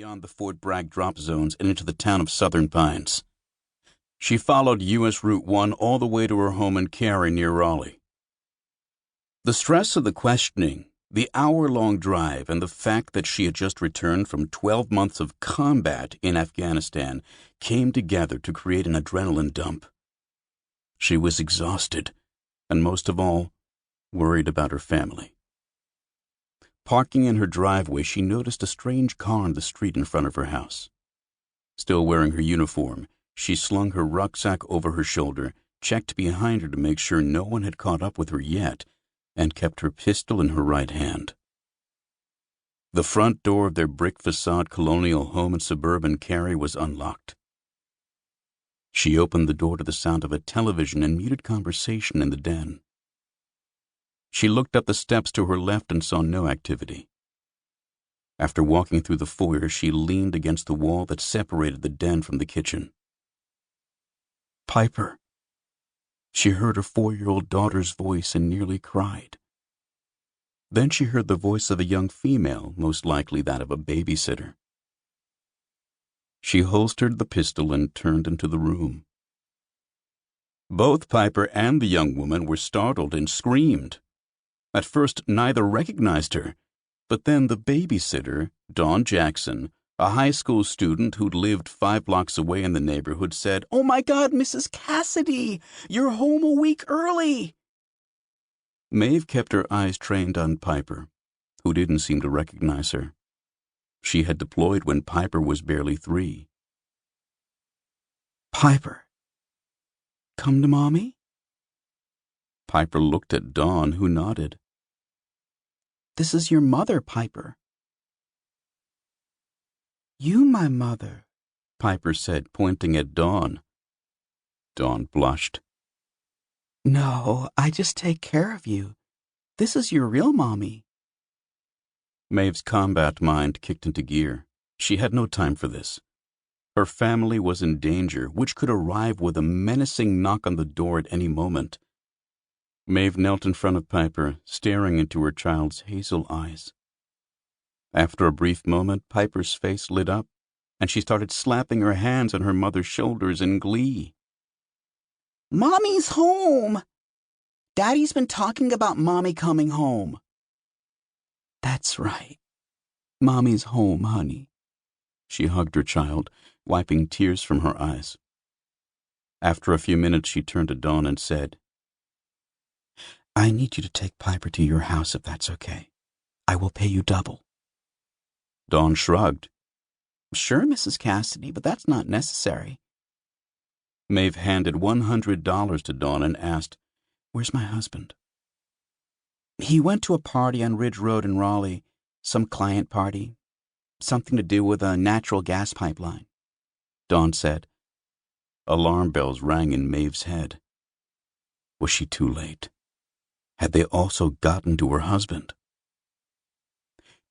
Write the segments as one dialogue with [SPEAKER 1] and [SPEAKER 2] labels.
[SPEAKER 1] beyond the Fort Bragg drop zones and into the town of Southern Pines. She followed U.S. Route 1 all the way to her home in Cary near Raleigh. The stress of the questioning, the hour-long drive, and the fact that she had just returned from 12 months of combat in Afghanistan came together to create an adrenaline dump. She was exhausted, and most of all, worried about her family. Parking in her driveway, she noticed a strange car on the street in front of her house. Still wearing her uniform, she slung her rucksack over her shoulder, checked behind her to make sure no one had caught up with her yet, and kept her pistol in her right hand. The front door of their brick facade colonial home in suburban Cary was unlocked. She opened the door to the sound of a television and muted conversation in the den. She looked up the steps to her left and saw no activity. After walking through the foyer, she leaned against the wall that separated the den from the kitchen. Piper. She heard her 4-year-old daughter's voice and nearly cried. Then she heard the voice of a young female, most likely that of a babysitter. She holstered the pistol and turned into the room. Both Piper and the young woman were startled and screamed. At first, neither recognized her, but then the babysitter, Dawn Jackson, a high school student who'd lived 5 blocks away in the neighborhood, said, "Oh my God, Mrs. Cassidy, you're home a week early." Maeve kept her eyes trained on Piper, who didn't seem to recognize her. She had deployed when Piper was barely 3. "Piper, come to Mommy?" Piper looked at Dawn, who nodded. "This is your mother, Piper." "You my mother," Piper said, pointing at Dawn. Dawn blushed. "No, I just take care of you. This is your real Mommy." Maeve's combat mind kicked into gear. She had no time for this. Her family was in danger, which could arrive with a menacing knock on the door at any moment. Maeve knelt in front of Piper, staring into her child's hazel eyes. After a brief moment, Piper's face lit up, and she started slapping her hands on her mother's shoulders in glee. "Mommy's home! Daddy's been talking about Mommy coming home." "That's right. Mommy's home, honey." She hugged her child, wiping tears from her eyes. After a few minutes, she turned to Dawn and said, "I need you to take Piper to your house if that's okay. I will pay you double." Dawn shrugged. "Sure, Mrs. Cassidy, but that's not necessary." Maeve handed $100 to Dawn and asked, "Where's my husband?" "He went to a party on Ridge Road in Raleigh, some client party, something to do with a natural gas pipeline," Dawn said. Alarm bells rang in Maeve's head. Was she too late? Had they also gotten to her husband?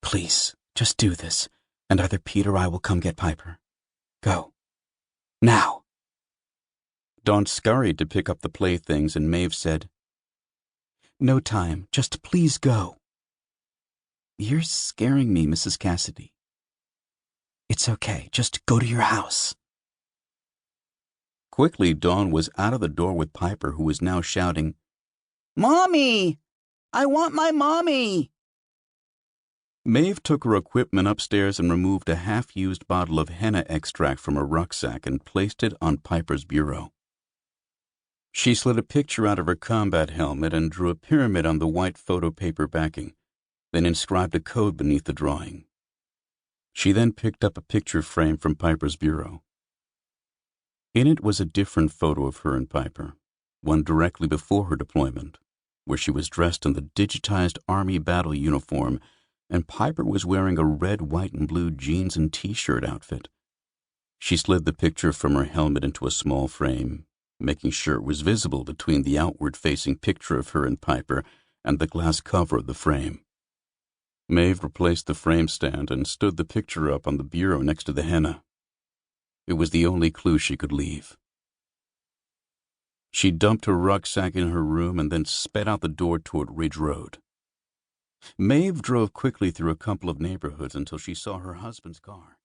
[SPEAKER 1] "Please, just do this, and either Pete or I will come get Piper. Go. Now." Dawn scurried to pick up the playthings, and Maeve said, "No time. Just please go." "You're scaring me, Mrs. Cassidy." "It's okay. Just go to your house." Quickly, Dawn was out of the door with Piper, who was now shouting, "Mommy! I want my mommy!" Maeve took her equipment upstairs and removed a half-used bottle of henna extract from her rucksack and placed it on Piper's bureau. She slid a picture out of her combat helmet and drew a pyramid on the white photo paper backing, then inscribed a code beneath the drawing. She then picked up a picture frame from Piper's bureau. In it was a different photo of her and Piper, one directly before her deployment, where she was dressed in the digitized Army battle uniform, and Piper was wearing a red, white, and blue jeans and t-shirt outfit. She slid the picture from her helmet into a small frame, making sure it was visible between the outward-facing picture of her and Piper and the glass cover of the frame. Maeve replaced the frame stand and stood the picture up on the bureau next to the henna. It was the only clue she could leave. She dumped her rucksack in her room and then sped out the door toward Ridge Road. Maeve drove quickly through a couple of neighborhoods until she saw her husband's car.